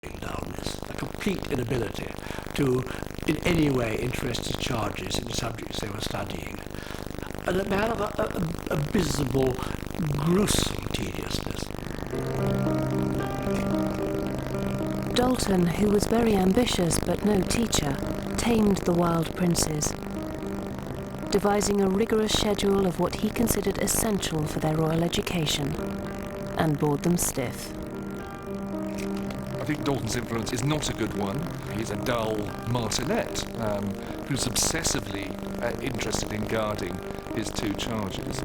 dullness, a complete inability to in any way interest his charges in the subjects they were studying, and a man of abysmal, gruesome tediousness. Dalton, who was very ambitious but no teacher, tamed the wild princes, devising a rigorous schedule of what he considered essential for their royal education, and bored them stiff. I think Dalton's influence is not a good one. He's a dull martinet who's obsessively interested in guarding his two charges.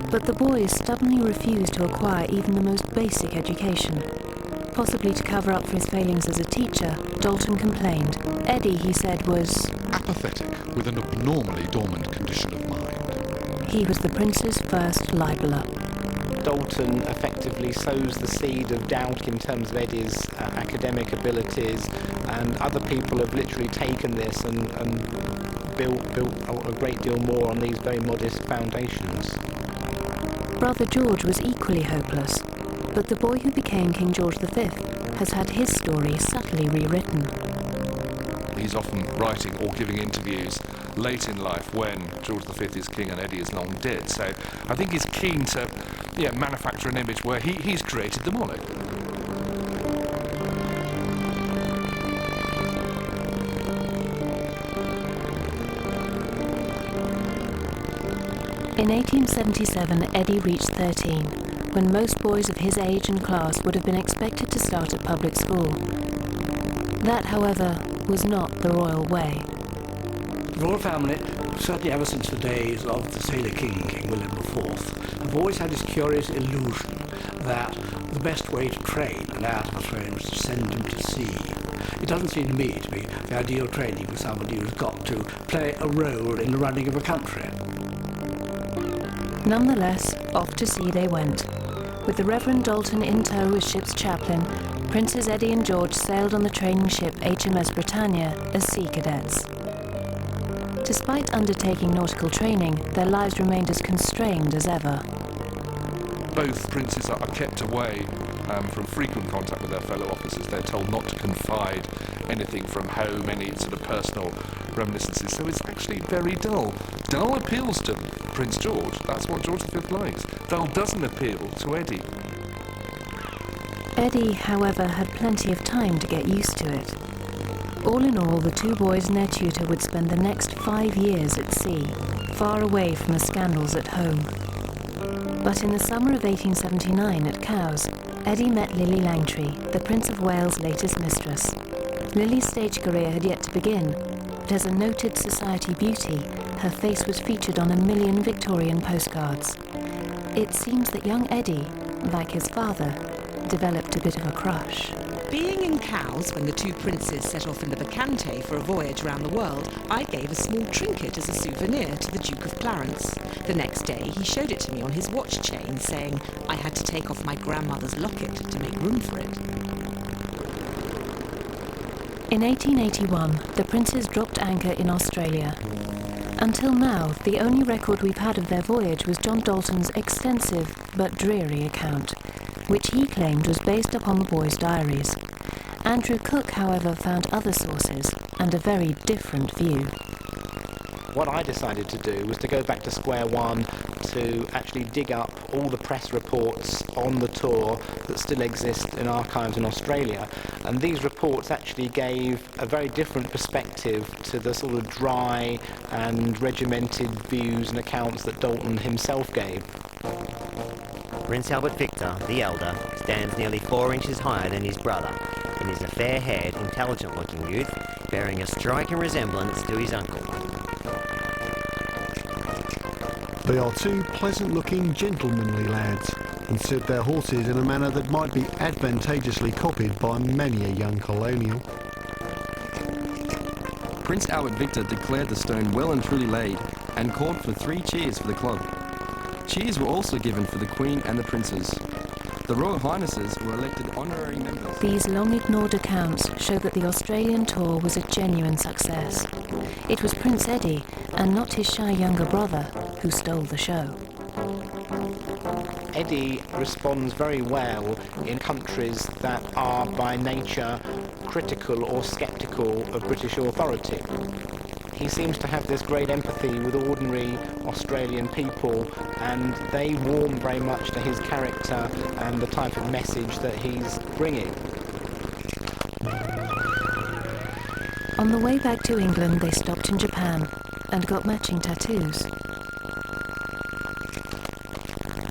But the boys stubbornly refused to acquire even the most basic education. Possibly to cover up for his failings as a teacher, Dalton complained. Eddy, he said, was apathetic, with an abnormally dormant condition of mind. He was the prince's first libeller. Dalton effectively sows the seed of doubt in terms of Eddy's academic abilities, and other people have literally taken this and built a great deal more on these very modest foundations. Brother George was equally hopeless, but the boy who became King George V has had his story subtly rewritten. He's often writing or giving interviews late in life when George V is king and Eddy is long dead. So I think he's keen to manufacture an image where he's created the monarch. In 1877, Eddy reached 13, when most boys of his age and class would have been expected to start at public school. That, however, was not the royal way. The royal family, certainly ever since the days of the Sailor King, King William IV, have always had this curious illusion that the best way to train an heir to the throne was to send him to sea. It doesn't seem to me to be the ideal training for somebody who's got to play a role in the running of a country. Nonetheless, off to sea they went. With the Reverend Dalton in tow as ship's chaplain, Princes Eddy and George sailed on the training ship HMS Britannia as sea cadets. Despite undertaking nautical training, their lives remained as constrained as ever. Both princes are kept away from frequent contact with their fellow officers. They're told not to confide anything from home, any sort of personal reminiscences. So it's actually very dull. Dull appeals to Prince George. That's what George V likes. Dull doesn't appeal to Eddy. Eddy, however, had plenty of time to get used to it. All in all, the two boys and their tutor would spend the next 5 years at sea, far away from the scandals at home. But in the summer of 1879 at Cowes, Eddy met Lily Langtry, the Prince of Wales' latest mistress. Lily's stage career had yet to begin, but as a noted society beauty, her face was featured on 1 million Victorian postcards. It seems that young Eddy, like his father, developed a bit of a crush. Being in Cowes when the two princes set off in the Bacchante for a voyage around the world, I gave a small trinket as a souvenir to the Duke of Clarence. The next day he showed it to me on his watch chain, saying I had to take off my grandmother's locket to make room for it. In 1881, the princes dropped anchor in Australia. Until now, the only record we've had of their voyage was John Dalton's extensive but dreary account, which he claimed was based upon the boys' diaries. Andrew Cook, however, found other sources and a very different view. What I decided to do was to go back to square one to actually dig up all the press reports on the tour that still exist in archives in Australia, and these reports actually gave a very different perspective to the sort of dry and regimented views and accounts that Dalton himself gave. Prince Albert Victor, the elder, stands nearly 4 inches higher than his brother and is a fair-haired, intelligent-looking youth bearing a striking resemblance to his uncle. They are two pleasant-looking, gentlemanly lads, and sit their horses in a manner that might be advantageously copied by many a young colonial. Prince Albert Victor declared the stone well and truly laid, and called for 3 cheers for the club. Cheers were also given for the Queen and the Princes. The Royal Highnesses were elected honorary members. These long-ignored accounts show that the Australian tour was a genuine success. It was Prince Eddy, and not his shy younger brother, who stole the show. Eddy responds very well in countries that are by nature critical or sceptical of British authority. He seems to have this great empathy with ordinary Australian people, and they warm very much to his character and the type of message that he's bringing. On the way back to England, they stopped in Japan and got matching tattoos.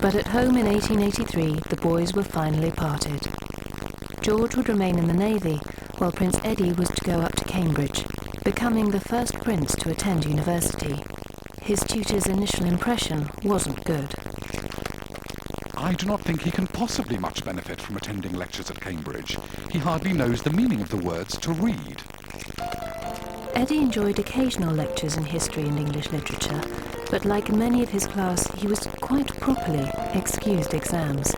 But at home in 1883, the boys were finally parted. George would remain in the Navy, while Prince Eddy was to go up to Cambridge, becoming the first prince to attend university. His tutor's initial impression wasn't good. I do not think he can possibly much benefit from attending lectures at Cambridge. He hardly knows the meaning of the words to read. Eddy enjoyed occasional lectures in history and English literature, but like many of his class, he was quite properly excused exams.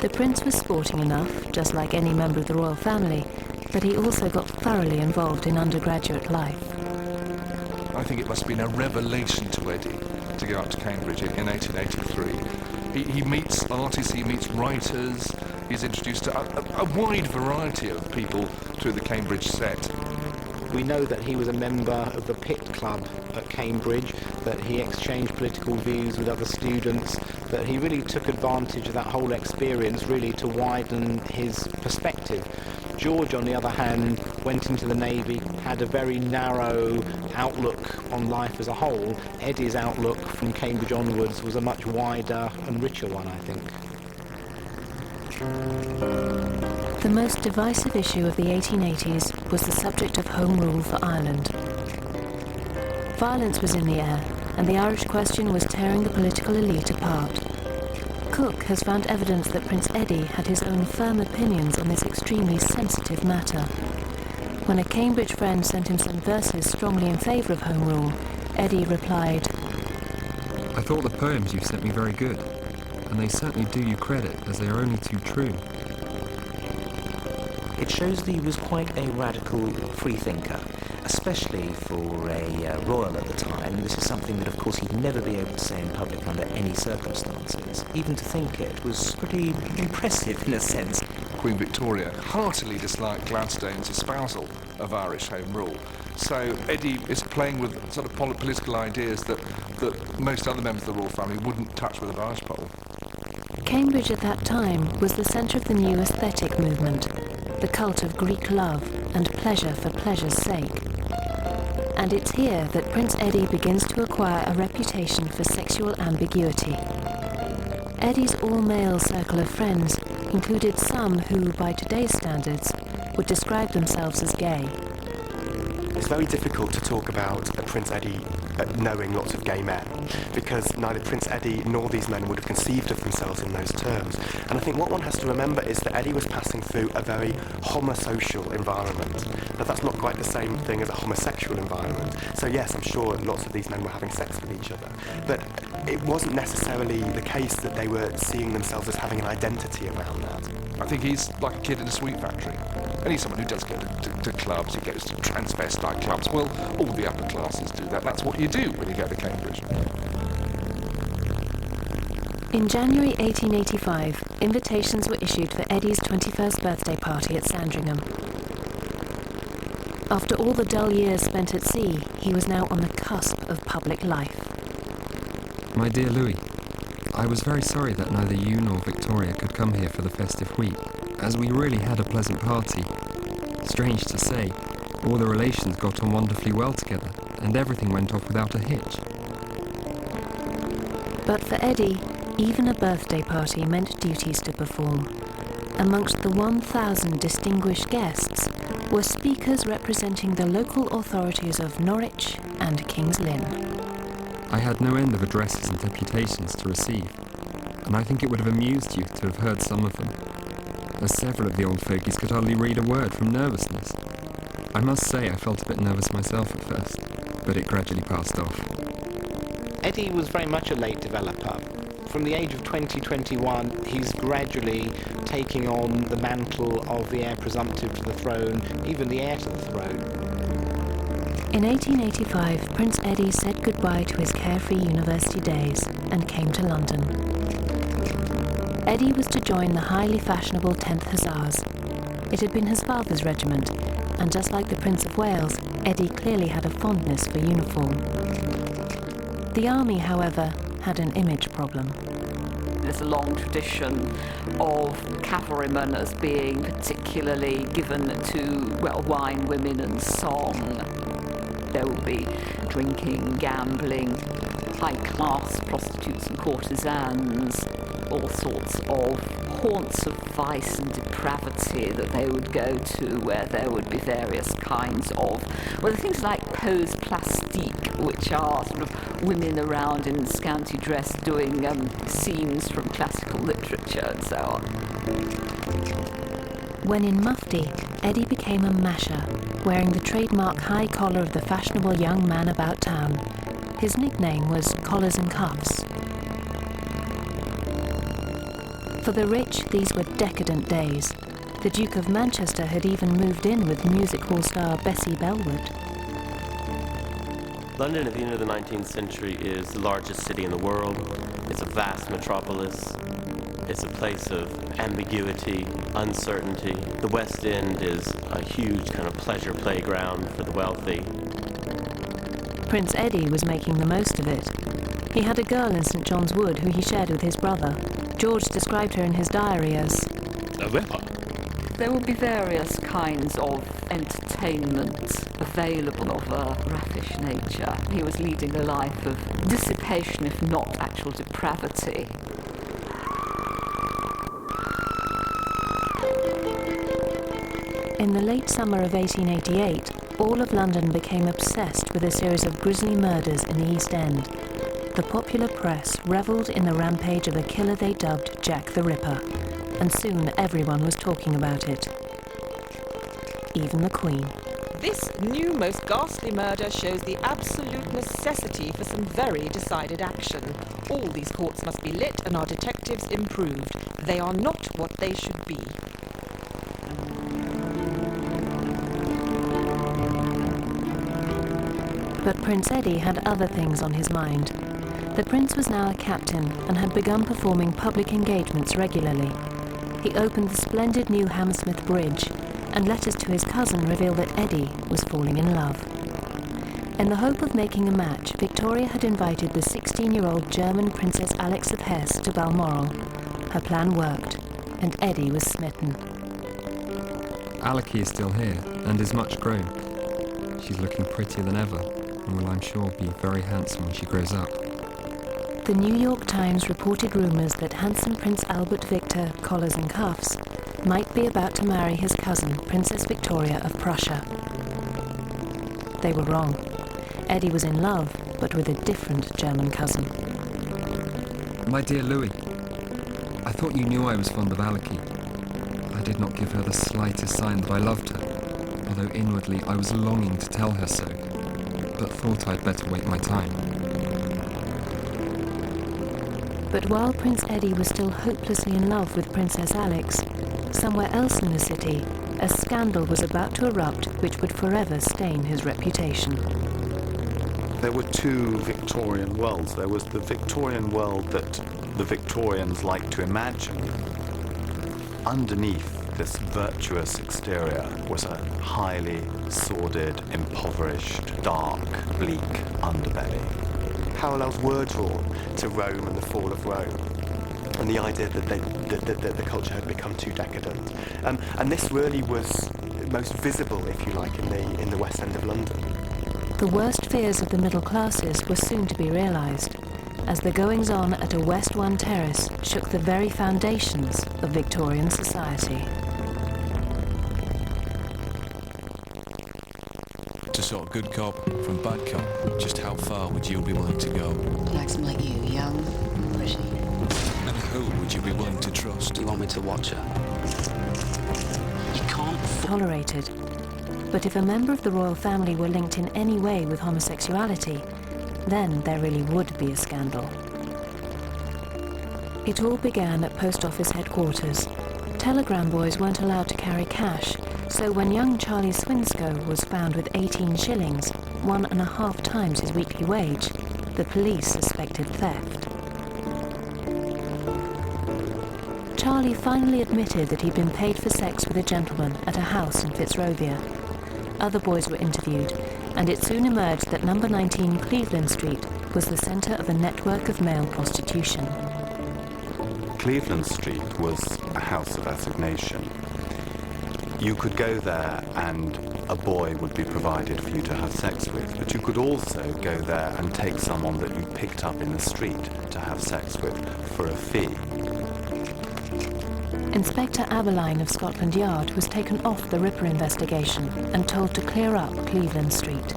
The prince was sporting enough, just like any member of the royal family, but he also got thoroughly involved in undergraduate life. I think it must have been a revelation to Eddy to go up to Cambridge in 1883. He meets artists, he meets writers, he's introduced to a wide variety of people through the Cambridge set. We know that he was a member of the Pitt Club at Cambridge, that he exchanged political views with other students, that he really took advantage of that whole experience really to widen his perspective. George, on the other hand, went into the Navy, had a very narrow outlook on life as a whole. Eddy's outlook from Cambridge onwards was a much wider and richer one, I think. The most divisive issue of the 1880s was the subject of Home Rule for Ireland. Violence was in the air, and the Irish question was tearing the political elite apart. Cook has found evidence that Prince Eddy had his own firm opinions on this extremely sensitive matter. When a Cambridge friend sent him some verses strongly in favour of Home Rule, Eddy replied, "I thought the poems you sent me very good, and they certainly do you credit, as they are only too true." It shows that he was quite a radical freethinker, especially for a royal at the time. This is something that, of course, he'd never be able to say in public under any circumstances. Even to think it was pretty impressive in a sense. Queen Victoria heartily disliked Gladstone's espousal of Irish Home Rule. So Eddy is playing with sort of political ideas that most other members of the royal family wouldn't touch with a barge pole. Cambridge at that time was the centre of the new aesthetic movement, the cult of Greek love and pleasure for pleasure's sake. And it's here that Prince Eddy begins to acquire a reputation for sexual ambiguity. Eddy's all-male circle of friends included some who, by today's standards, would describe themselves as gay. It's very difficult to talk about Prince Eddy knowing lots of gay men, because neither Prince Eddy nor these men would have conceived of themselves in those terms. And I think what one has to remember is that Eddy was passing through a very homosocial environment. Now that's not quite the same thing as a homosexual environment. So yes, I'm sure lots of these men were having sex with each other, but it wasn't necessarily the case that they were seeing themselves as having an identity around that. I think he's like a kid in a sweet factory. And he's someone who does go to clubs, he goes to transvestite clubs. Well, all the upper classes do that. That's what you do when you go to Cambridge. In January 1885, invitations were issued for Eddy's 21st birthday party at Sandringham. After all the dull years spent at sea, he was now on the cusp of public life. My dear Louis, I was very sorry that neither you nor Victoria could come here for the festive week, as we really had a pleasant party. Strange to say, all the relations got on wonderfully well together, and everything went off without a hitch. But for Eddy, even a birthday party meant duties to perform. Amongst the 1,000 distinguished guests were speakers representing the local authorities of Norwich and King's Lynn. I had no end of addresses and deputations to receive, and I think it would have amused you to have heard some of them, as several of the old fogies could hardly read a word from nervousness. I must say I felt a bit nervous myself at first, but it gradually passed off. Eddy was very much a late developer. From the age of 20-21, he's gradually taking on the mantle of the heir presumptive to the throne, even the heir to the throne. In 1885, Prince Eddy said goodbye to his carefree university days and came to London. Eddy was to join the highly fashionable 10th Hussars. It had been his father's regiment, and just like the Prince of Wales, Eddy clearly had a fondness for uniform. The army, however, had an image problem. There's a long tradition of cavalrymen as being particularly given to, well, wine, women and song. There will be drinking, gambling, high-class prostitutes and courtesans, all sorts of haunts of vice and depravity that they would go to, where there would be various kinds of, well, things like pose plastique, which are sort of women around in scanty dress doing scenes from classical literature and so on. When in mufti, Eddy became a masher, wearing the trademark high collar of the fashionable young man about town. His nickname was Collars and Cuffs. For the rich, these were decadent days. The Duke of Manchester had even moved in with music hall star Bessie Bellwood. London at the end of the 19th century is the largest city in the world. It's a vast metropolis. It's a place of ambiguity, uncertainty. The West End is a huge kind of pleasure playground for the wealthy. Prince Eddy was making the most of it. He had a girl in St John's Wood who he shared with his brother. George described her in his diary as a ripper. There will be various kinds of entertainment available of a raffish nature. He was leading a life of dissipation, if not actual depravity. In the late summer of 1888, all of London became obsessed with a series of grisly murders in the East End. The popular press revelled in the rampage of a killer they dubbed Jack the Ripper, and soon everyone was talking about it. Even the Queen. This new, most ghastly murder shows the absolute necessity for some very decided action. All these courts must be lit and our detectives improved. They are not what they should be. But Prince Eddy had other things on his mind. The prince was now a captain and had begun performing public engagements regularly. He opened the splendid new Hammersmith Bridge, and letters to his cousin reveal that Eddy was falling in love. In the hope of making a match, Victoria had invited the 16-year-old German Princess Alix of Hesse to Balmoral. Her plan worked, and Eddy was smitten. Aliki is still here, and is much grown. She's looking prettier than ever, and will, I'm sure, be very handsome when she grows up. The New York Times reported rumours that handsome Prince Albert Victor, Collars and Cuffs, might be about to marry his cousin, Princess Victoria of Prussia. They were wrong. Eddy was in love, but with a different German cousin. My dear Louis, I thought you knew I was fond of Aliki. I did not give her the slightest sign that I loved her, although inwardly I was longing to tell her so, but thought I'd better wait my time. But while Prince Eddy was still hopelessly in love with Princess Alix, somewhere else in the city, a scandal was about to erupt which would forever stain his reputation. There were two Victorian worlds. There was the Victorian world that the Victorians liked to imagine. Underneath this virtuous exterior was a highly sordid, impoverished, dark, bleak underbelly. Parallels were drawn to Rome and the fall of Rome, and the idea that the culture had become too decadent. And this really was most visible, if you like, in the West End of London. The worst fears of the middle classes were soon to be realised, as the goings-on at a West One terrace shook the very foundations of Victorian society. To sort good cop from bad cop, just how far would you be willing to go? Like someone like you, young and pretty. And who would you be willing to trust? Do you want me to watch her? You can't tolerate it. But if a member of the royal family were linked in any way with homosexuality, then there really would be a scandal. It all began at Post Office headquarters. Telegram boys weren't allowed to carry cash, so when young Charlie Swinscoe was found with 18 shillings, 1.5 times his weekly wage, the police suspected theft. Charlie finally admitted that he'd been paid for sex with a gentleman at a house in Fitzrovia. Other boys were interviewed, and it soon emerged that number 19 Cleveland Street was the centre of a network of male prostitution. Cleveland Street was a house of assignation. You could go there and a boy would be provided for you to have sex with, but you could also go there and take someone that you picked up in the street to have sex with for a fee. Inspector Aberline of Scotland Yard was taken off the Ripper investigation and told to clear up Cleveland Street.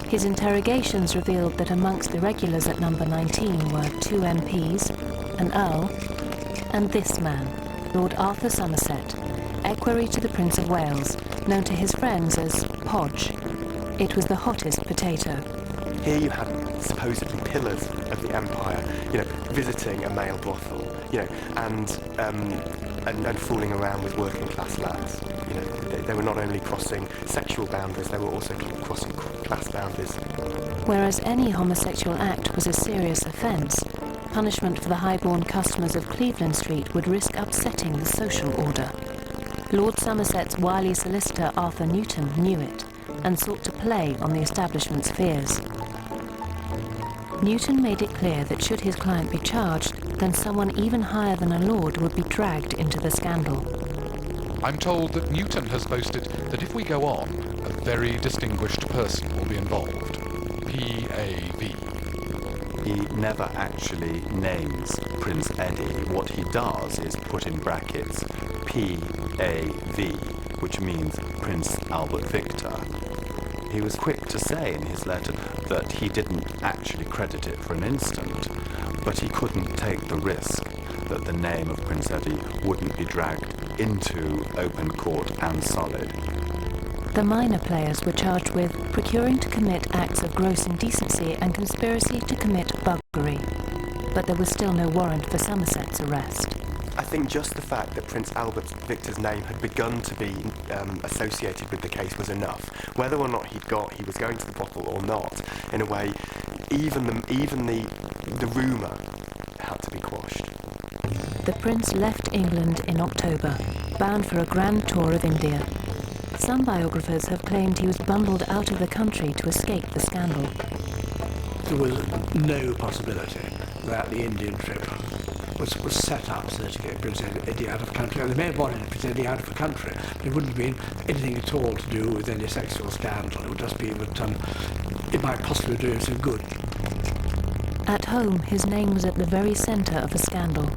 His interrogations revealed that amongst the regulars at number 19 were 2 MPs, an Earl, and this man, Lord Arthur Somerset, equerry to the Prince of Wales, known to his friends as Podge. It was the hottest potato. Here you had supposedly pillars of the empire, visiting a male brothel, and fooling around with working class lads. They were not only crossing sexual boundaries, they were also crossing class boundaries. Whereas any homosexual act was a serious offence, punishment for the high-born customers of Cleveland Street would risk upsetting the social order. Lord Somerset's wily solicitor Arthur Newton knew it and sought to play on the establishment's fears. Newton made it clear that should his client be charged, then someone even higher than a lord would be dragged into the scandal. I'm told that Newton has boasted that if we go on, a very distinguished person will be involved. P.A.V. He never actually names Prince Eddy. What he does is put in brackets P.A.V., which means Prince Albert Victor. He was quick to say in his letter that he didn't actually credit it for an instant, but he couldn't take the risk that the name of Prince Eddy wouldn't be dragged into open court and solid. The minor players were charged with procuring to commit acts of gross indecency and conspiracy to commit buggery, but there was still no warrant for Somerset's arrest. I think just the fact that Prince Albert Victor's name had begun to be associated with the case was enough. Whether or not he was going to the brothel or not, in a way, even the rumour had to be quashed. The Prince left England in October, bound for a grand tour of India. Some biographers have claimed he was bundled out of the country to escape the scandal. There was no possibility that the Indian trip was set up so to get Prince Eddy out of the country. And they may have wanted Prince Eddy out of the country, but it wouldn't have been anything at all to do with any sexual scandal. It would just be that it might possibly do him some good. At home, his name was at the very centre of a scandal.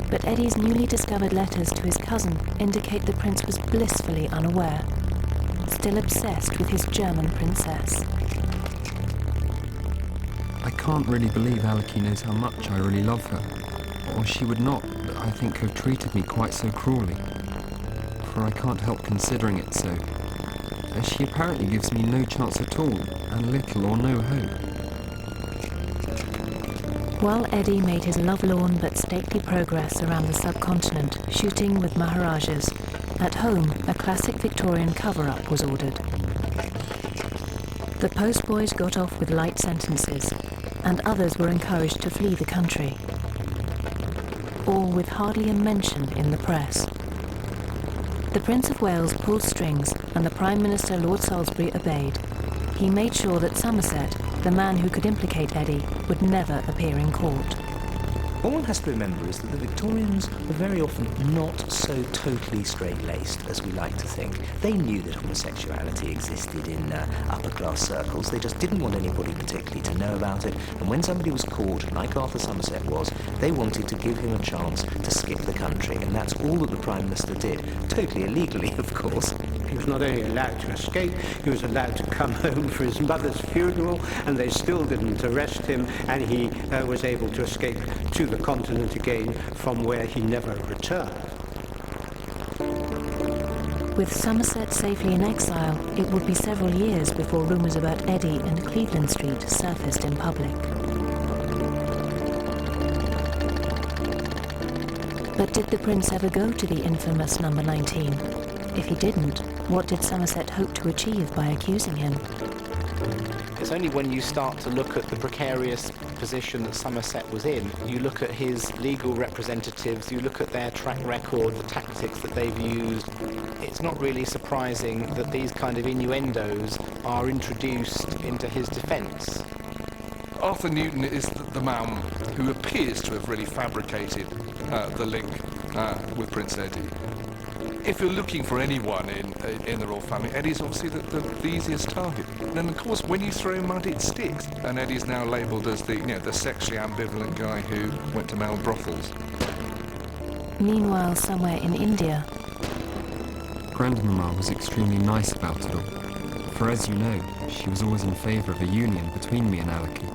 But Eddy's newly discovered letters to his cousin indicate the prince was blissfully unaware, still obsessed with his German princess. I can't really believe Aleki knows how much I really love her, or she would not, I think, have treated me quite so cruelly. For I can't help considering it so, as she apparently gives me no chance at all, and little or no hope. While Eddy made his lovelorn but stately progress around the subcontinent, shooting with Maharajas, at home a classic Victorian cover-up was ordered. The postboys got off with light sentences, and others were encouraged to flee the country, all with hardly a mention in the press. The Prince of Wales pulled strings, and the Prime Minister Lord Salisbury obeyed. He made sure that Somerset, the man who could implicate Eddy, would never appear in court. What one has to remember is that the Victorians were very often not so totally straight-laced as we like to think. They knew that homosexuality existed in upper-class circles. They just didn't want anybody particularly to know about it. And when somebody was caught, like Arthur Somerset was, they wanted to give him a chance to skip the country. And that's all that the Prime Minister did. Totally illegally, of course. He was not only allowed to escape, he was allowed to come home for his mother's funeral, and they still didn't arrest him, and he was able to escape to the continent again, from where he never returned. With Somerset safely in exile, it would be several years before rumours about Eddy and Cleveland Street surfaced in public. But did the prince ever go to the infamous number 19? If he didn't, what did Somerset hope to achieve by accusing him? It's only when you start to look at the precarious position that Somerset was in. You look at his legal representatives, you look at their track record, the tactics that they've used. It's not really surprising that these kind of innuendos are introduced into his defence. Arthur Newton is the man who appears to have really fabricated the link with Prince Eddy. If you're looking for anyone in the royal family, Eddy's obviously the easiest target. And then, of course, when you throw mud, it sticks. And Eddy's now labelled as the sexually ambivalent guy who went to male brothels. Meanwhile, somewhere in India, Grandmamma was extremely nice about it all. For as you know, she was always in favour of a union between me and Aleki.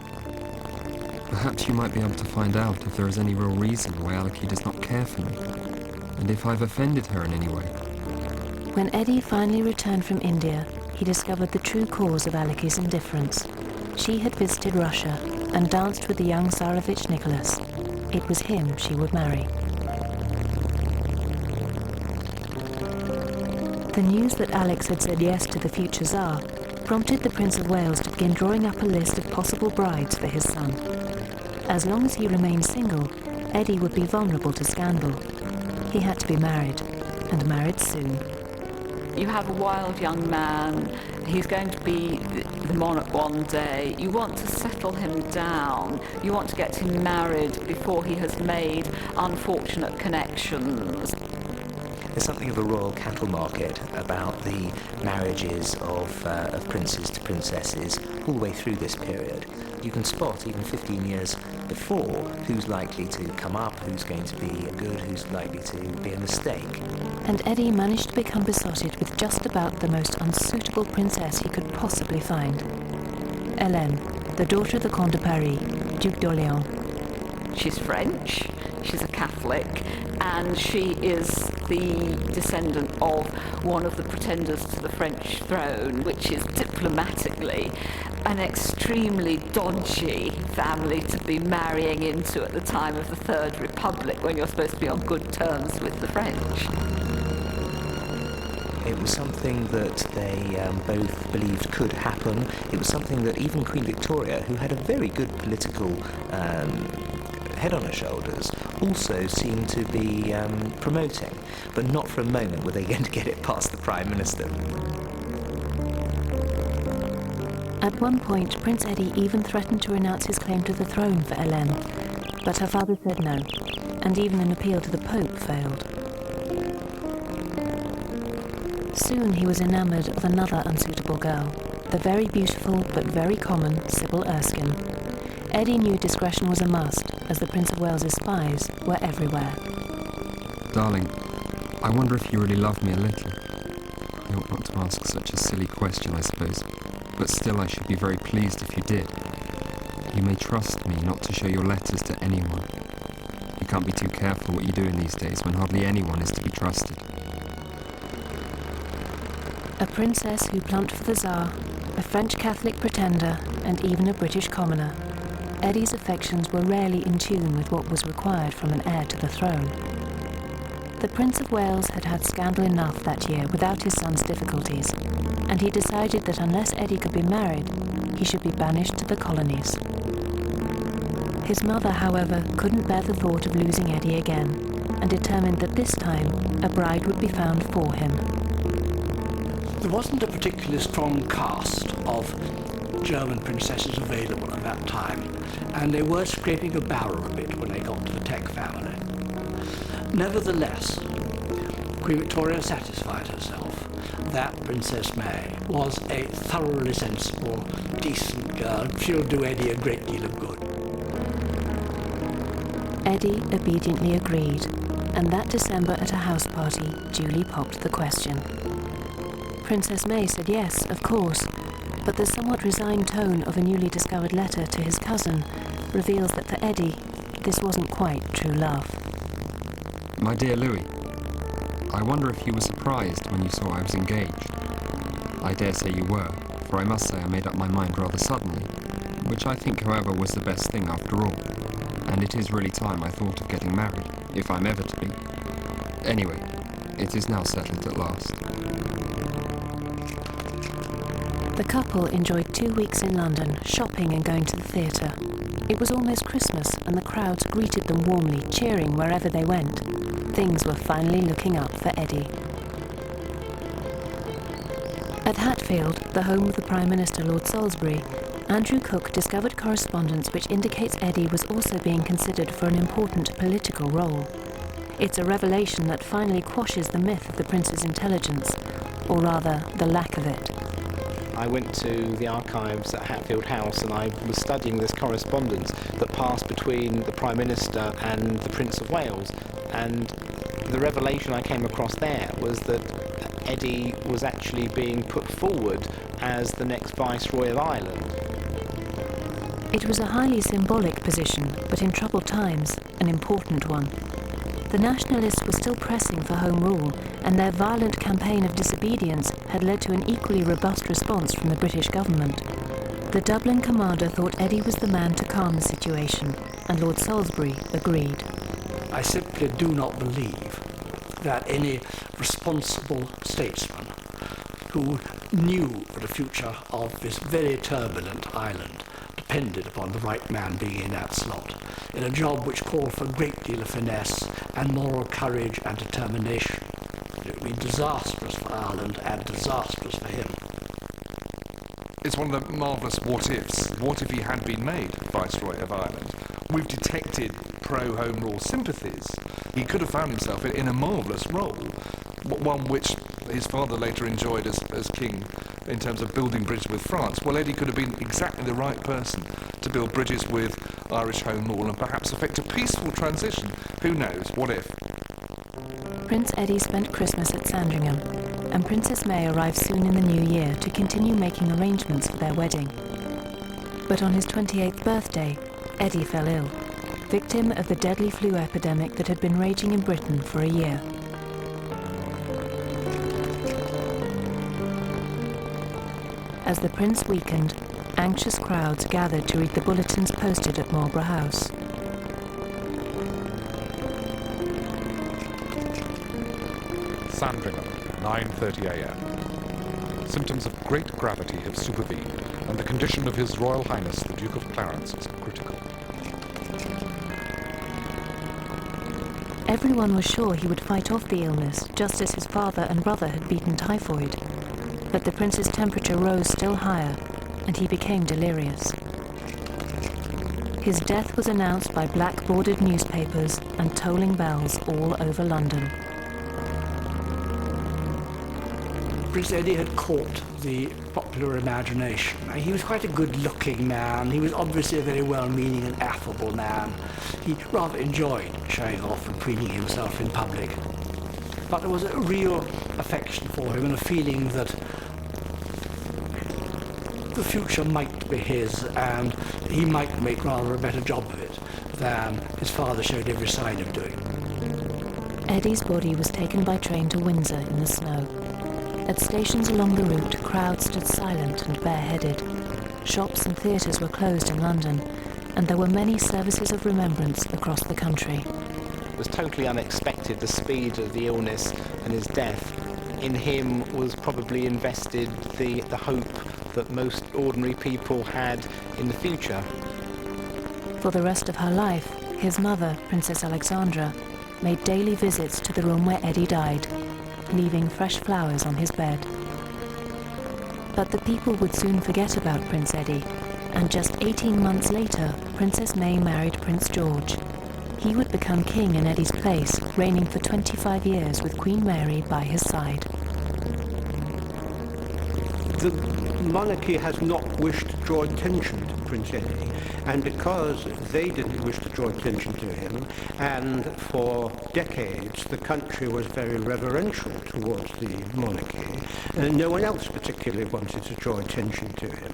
Perhaps you might be able to find out if there is any real reason why Aleki does not care for me, and if I've offended her in any way. when Eddy finally returned from India, he discovered the true cause of Aleki's indifference. She had visited Russia and danced with the young Tsarevich Nicholas. It was him she would marry. The news that Alex had said yes to the future Tsar prompted the Prince of Wales to begin drawing up a list of possible brides for his son. As long as he remained single, Eddy would be vulnerable to scandal. He had to be married, and married soon. You have a wild young man, he's going to be the monarch one day. You want to settle him down. You want to get him married before he has made unfortunate connections. There's something of a royal cattle market about the marriages of princes to princesses all the way through this period. You can spot, even 15 years before, who's likely to come up, who's going to be good, who's likely to be a mistake. And Eddy managed to become besotted with just about the most unsuitable princess he could possibly find. Hélène, the daughter of the Comte de Paris, Duc d'Orléans. She's French, she's a Catholic, and she is the descendant of one of the pretenders to the French throne, which is diplomatically an extremely dodgy family to be marrying into at the time of the Third Republic, when you're supposed to be on good terms with the French. It was something that they both believed could happen. It was something that even Queen Victoria, who had a very good political head on her shoulders, also seemed to be promoting, but not for a moment were they going to get it past the Prime Minister. At one point, Prince Eddy even threatened to renounce his claim to the throne for Hélène, but her father said no, and even an appeal to the Pope failed. Soon he was enamoured of another unsuitable girl, the very beautiful but very common Sybil Erskine. Eddy knew discretion was a must, as the Prince of Wales's spies were everywhere. Darling, I wonder if you really love me a little. I ought not to ask such a silly question, I suppose, but still I should be very pleased if you did. You may trust me not to show your letters to anyone. You can't be too careful what you do in these days when hardly anyone is to be trusted. A princess who plumped for the Tsar, a French Catholic pretender, and even a British commoner. Eddy's affections were rarely in tune with what was required from an heir to the throne. The Prince of Wales had had scandal enough that year without his son's difficulties, and he decided that unless Eddy could be married, he should be banished to the colonies. His mother, however, couldn't bear the thought of losing Eddy again, and determined that this time a bride would be found for him. There wasn't a particularly strong cast of German princesses available at that time, and they were scraping a barrel a bit when they got to the Tech family. Nevertheless, Queen Victoria satisfied herself that Princess May was a thoroughly sensible, decent girl. She'll do Eddy a great deal of good. Eddy obediently agreed, and that December at a house party, Julie popped the question. Princess May said yes, of course, but the somewhat resigned tone of a newly discovered letter to his cousin reveals that for Eddy, this wasn't quite true love. My dear Louis, I wonder if you were surprised when you saw I was engaged. I dare say you were, for I must say I made up my mind rather suddenly, which I think, however, was the best thing after all, and it is really time I thought of getting married, if I'm ever to be. Anyway, it is now settled at last. The couple enjoyed 2 weeks in London, shopping and going to the theatre. It was almost Christmas, and the crowds greeted them warmly, cheering wherever they went. Things were finally looking up for Eddy. At Hatfield, the home of the Prime Minister Lord Salisbury, Andrew Cook discovered correspondence which indicates Eddy was also being considered for an important political role. It's a revelation that finally quashes the myth of the prince's intelligence, or rather, the lack of it. I went to the archives at Hatfield House and I was studying this correspondence that passed between the Prime Minister and the Prince of Wales, and the revelation I came across there was that Eddy was actually being put forward as the next Viceroy of Ireland. It was a highly symbolic position, but in troubled times, an important one. The nationalists were still pressing for home rule, and their violent campaign of disobedience had led to an equally robust response from the British government. The Dublin commander thought Eddy was the man to calm the situation, and Lord Salisbury agreed. I simply do not believe that any responsible statesman who knew the future of this very turbulent island depended upon the right man being in that slot, in a job which called for a great deal of finesse and moral courage and determination. It would be disastrous for Ireland and disastrous for him. It's one of the marvellous what-ifs. What if he had been made Viceroy of Ireland? We've detected pro-Home Rule sympathies. He could have found himself in a marvellous role, one which his father later enjoyed as king in terms of building bridges with France. Well, Eddy could have been exactly the right person to build bridges with Irish Home Rule and perhaps effect a peaceful transition. Who knows? What if? Prince Eddy spent Christmas at Sandringham, and Princess May arrived soon in the new year to continue making arrangements for their wedding. But on his 28th birthday, Eddy fell ill, victim of the deadly flu epidemic that had been raging in Britain for a year. As the prince weakened, anxious crowds gathered to read the bulletins posted at Marlborough House. Sandringham, 9:30 a.m. Symptoms of great gravity have supervened, and the condition of His Royal Highness the Duke of Clarence is critical. Everyone was sure he would fight off the illness, just as his father and brother had beaten typhoid. But the prince's temperature rose still higher, and he became delirious. His death was announced by black-bordered newspapers and tolling bells all over London. Prince Eddy had caught the popular imagination. He was quite a good-looking man. He was obviously a very well-meaning and affable man. He rather enjoyed showing off and preening himself in public. But there was a real affection for him and a feeling that the future might be his and he might make rather a better job of it than his father showed every sign of doing. Eddy's body was taken by train to Windsor in the snow. At stations along the route, crowds stood silent and bareheaded. Shops and theatres were closed in London, and there were many services of remembrance across the country. It was totally unexpected, the speed of the illness and his death. In him was probably invested the hope that most ordinary people had in the future. For the rest of her life, his mother, Princess Alexandra, made daily visits to the room where Eddy died, leaving fresh flowers on his bed. But the people would soon forget about Prince Eddy, and just 18 months later, Princess May married Prince George. He would become king in Eddy's place, reigning for 25 years with Queen Mary by his side. The monarchy has not wished to draw attention to Prince Eddy, and because they didn't wish to draw attention to him, and for decades the country was very reverential towards the monarchy, no one else particularly wanted to draw attention to him.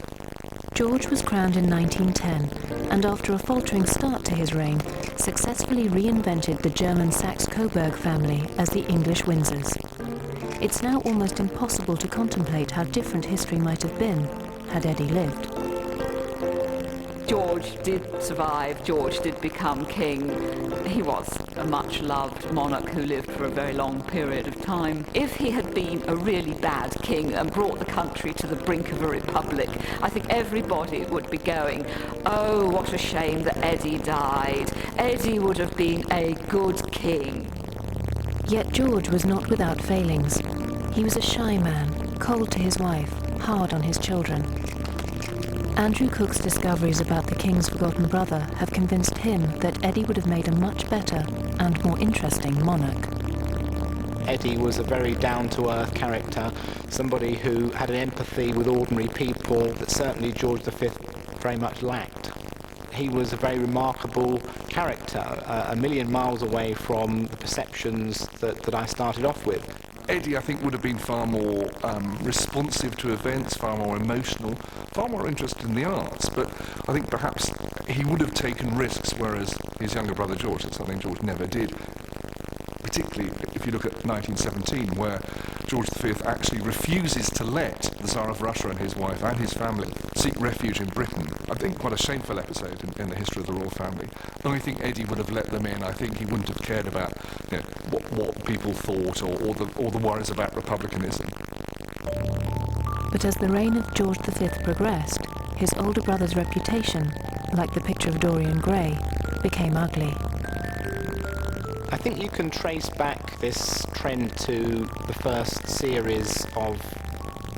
George was crowned in 1910, and after a faltering start to his reign, successfully reinvented the German Saxe-Coburg family as the English Windsors. It's now almost impossible to contemplate how different history might have been had Eddy lived. George did survive, George did become king. He was a much-loved monarch who lived for a very long period of time. If he had been a really bad king and brought the country to the brink of a republic, I think everybody would be going, oh, what a shame that Eddy died. Eddy would have been a good king. Yet George was not without failings. He was a shy man, cold to his wife, hard on his children. Andrew Cook's discoveries about the king's forgotten brother have convinced him that Eddy would have made a much better and more interesting monarch. Eddy was a very down-to-earth character, somebody who had an empathy with ordinary people that certainly George V very much lacked. He was a very remarkable character, a million miles away from the perceptions that I started off with. Eddy, I think, would have been far more responsive to events, far more emotional, far more interested in the arts, but I think perhaps he would have taken risks, whereas his younger brother George, that's something George never did. Particularly if you look at 1917, where George V actually refuses to let the Tsar of Russia and his wife and his family seek refuge in Britain. I think quite a shameful episode in the history of the royal family. And I think Eddy would have let them in. I think he wouldn't have cared about what people thought or the worries about republicanism. But as the reign of George V progressed, his older brother's reputation, like the picture of Dorian Gray, became ugly. I think you can trace back this trend to the first series of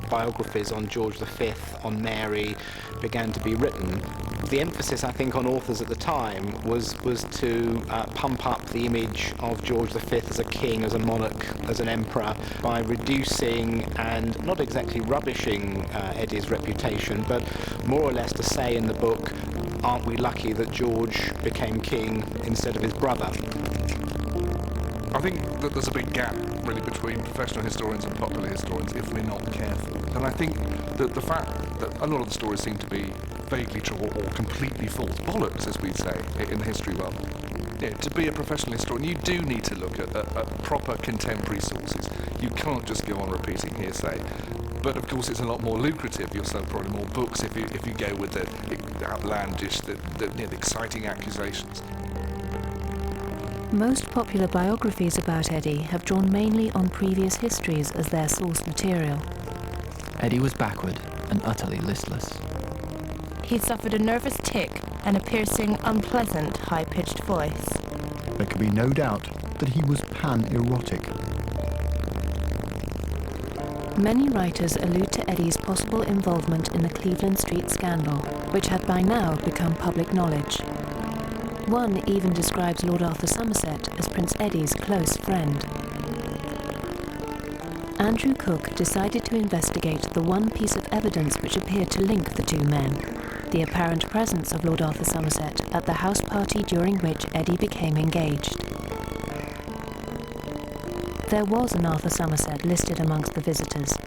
biographies on George V, on Mary, began to be written. The emphasis, I think, on authors at the time was to pump up the image of George V as a king, as a monarch, as an emperor, by reducing and not exactly rubbishing Eddy's reputation, but more or less to say in the book, aren't we lucky that George became king instead of his brother? I think that there's a big gap, really, between professional historians and popular historians if we're not careful. And I think that the fact that a lot of the stories seem to be vaguely true or completely false, bollocks, as we'd say in the history world. Yeah, to be a professional historian, you do need to look at proper contemporary sources. You can't just go on repeating hearsay. But of course, it's a lot more lucrative. You'll sell probably more books if you go with the outlandish, the exciting accusations. Most popular biographies about Eddy have drawn mainly on previous histories as their source material. Eddy was backward and utterly listless. He suffered a nervous tic and a piercing, unpleasant, high-pitched voice. There can be no doubt that he was pan-erotic. Many writers allude to Eddy's possible involvement in the Cleveland Street scandal, which had by now become public knowledge. One even describes Lord Arthur Somerset as Prince Eddy's close friend. Andrew Cook decided to investigate the one piece of evidence which appeared to link the two men, the apparent presence of Lord Arthur Somerset at the house party during which Eddy became engaged. There was an Arthur Somerset listed amongst the visitors,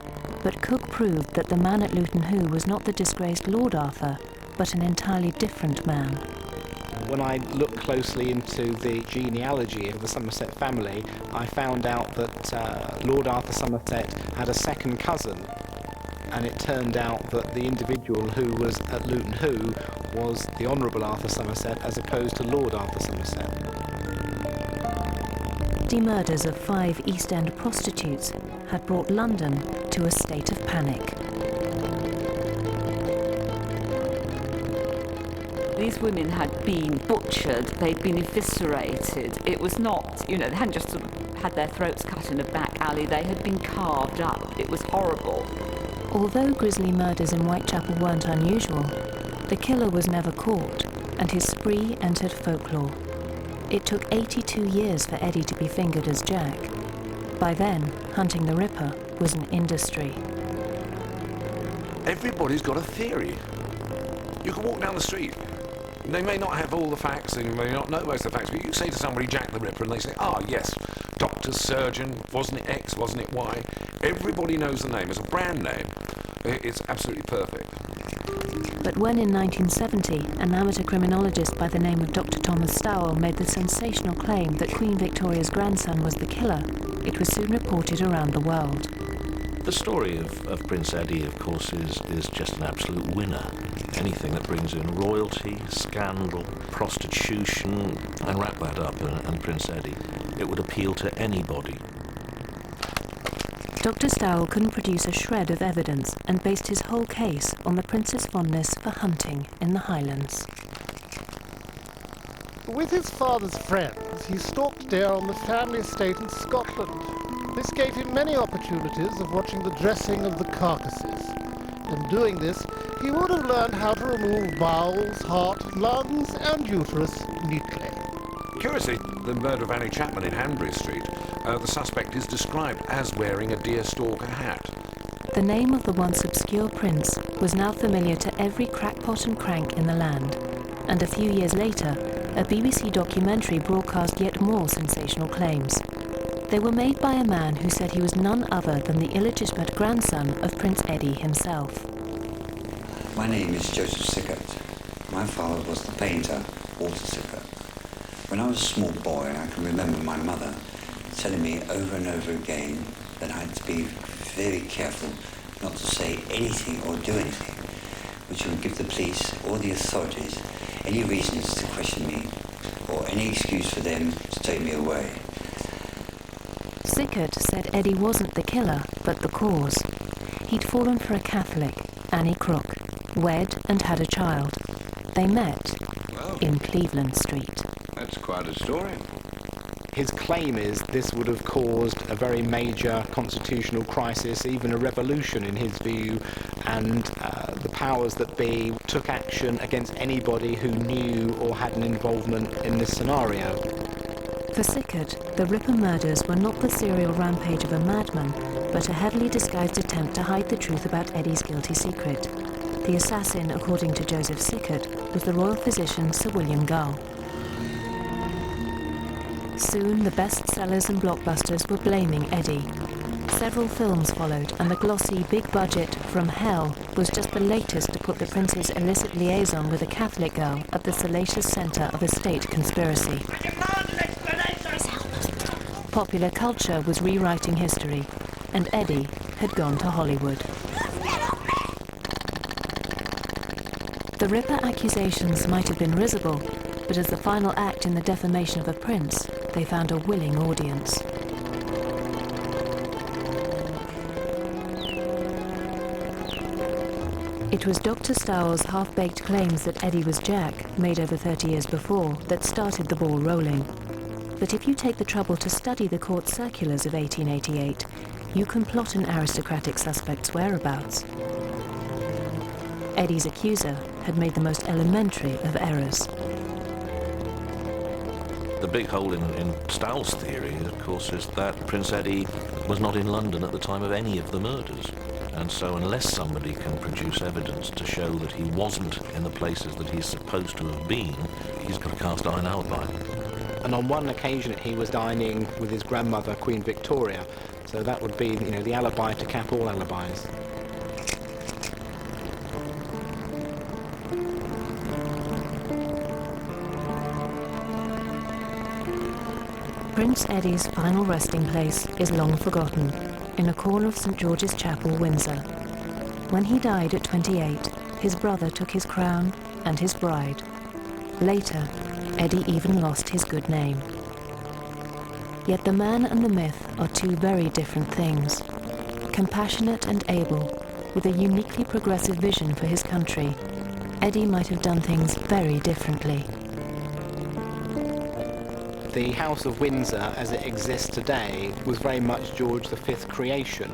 but Cook proved that the man at Luton Hoo was not the disgraced Lord Arthur, but an entirely different man. When I looked closely into the genealogy of the Somerset family, I found out that Lord Arthur Somerset had a second cousin, and it turned out that the individual who was at Luton Hoo was the Honourable Arthur Somerset as opposed to Lord Arthur Somerset. The murders of 5 East End prostitutes had brought London to a state of panic. These women had been butchered, they'd been eviscerated. It was not, they hadn't just sort of had their throats cut in a back alley, they had been carved up. It was horrible. Although grisly murders in Whitechapel weren't unusual, the killer was never caught, and his spree entered folklore. It took 82 years for Eddy to be fingered as Jack. By then, hunting the Ripper was an industry. Everybody's got a theory. You can walk down the street. They may not have all the facts, they may not know most of the facts, but you say to somebody, Jack the Ripper, and they say, yes, doctor, surgeon, wasn't it X, wasn't it Y? Everybody knows the name. It's a brand name. It's absolutely perfect. But when in 1970, an amateur criminologist by the name of Dr. Thomas Stowell made the sensational claim that Queen Victoria's grandson was the killer, it was soon reported around the world. The story of Prince Eddy, of course, is just an absolute winner. Anything that brings in royalty, scandal, prostitution, and wrap that up, and Prince Eddy, it would appeal to anybody. Dr. Stowell couldn't produce a shred of evidence and based his whole case on the prince's fondness for hunting in the Highlands. With his father's friends, he stalked deer on the family estate in Scotland. This gave him many opportunities of watching the dressing of the carcasses. In doing this, he would have learned how to remove bowels, heart, lungs, and uterus neatly. Curiously, the murder of Annie Chapman in Hanbury Street, the suspect is described as wearing a deerstalker hat. The name of the once obscure prince was now familiar to every crackpot and crank in the land, and a few years later, a BBC documentary broadcast yet more sensational claims. They were made by a man who said he was none other than the illegitimate grandson of Prince Eddy himself. My name is Joseph Sickert. My father was the painter, Walter Sickert. When I was a small boy, I can remember my mother telling me over and over again that I had to be very careful not to say anything or do anything which would give the police or the authorities any reasons to question me or any excuse for them to take me away. Sickert said Eddy wasn't the killer, but the cause. He'd fallen for a Catholic, Annie Crook, wed and had a child. They met in Cleveland Street. That's quite a story. His claim is this would have caused a very major constitutional crisis, even a revolution in his view, and the powers that be took action against anybody who knew or had an involvement in this scenario. For Sickert, the Ripper murders were not the serial rampage of a madman, but a heavily disguised attempt to hide the truth about Eddy's guilty secret. The assassin, according to Joseph Sickert, was the royal physician Sir William Gull. Soon the bestsellers and blockbusters were blaming Eddy. Several films followed, and the glossy, big-budget From Hell was just the latest to put the prince's illicit liaison with a Catholic girl at the salacious centre of a state conspiracy. Popular culture was rewriting history, and Eddy had gone to Hollywood. The Ripper accusations might have been risible, but as the final act in the defamation of a prince, they found a willing audience. It was Dr. Stowell's half-baked claims that Eddy was Jack, made over 30 years before, that started the ball rolling. But if you take the trouble to study the court circulars of 1888, you can plot an aristocratic suspect's whereabouts. Eddy's accuser had made the most elementary of errors. The big hole in Stowell's theory, of course, is that Prince Eddy was not in London at the time of any of the murders. And so unless somebody can produce evidence to show that he wasn't in the places that he's supposed to have been, he's got a cast iron alibi. And on one occasion he was dining with his grandmother, Queen Victoria, so that would be, the alibi to cap all alibis. Prince Eddy's final resting place is long forgotten, in a corner of St. George's Chapel, Windsor. When he died at 28, his brother took his crown and his bride. Later, Eddy even lost his good name. Yet the man and the myth are two very different things. Compassionate and able, with a uniquely progressive vision for his country, Eddy might have done things very differently. The House of Windsor, as it exists today, was very much George V's creation.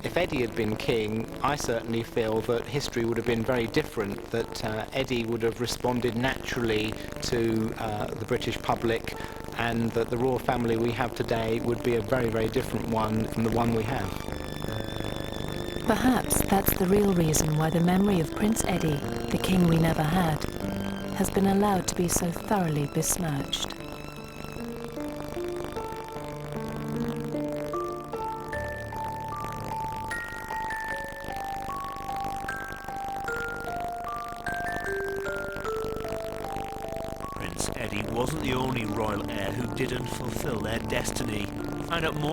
If Eddy had been king, I certainly feel that history would have been very different, that Eddy would have responded naturally to the British public, and that the royal family we have today would be a very, very different one from the one we have. Perhaps that's the real reason why the memory of Prince Eddy, the king we never had, has been allowed to be so thoroughly besmirched. Prince Eddy wasn't the only royal heir who didn't fulfill their destiny. Find out more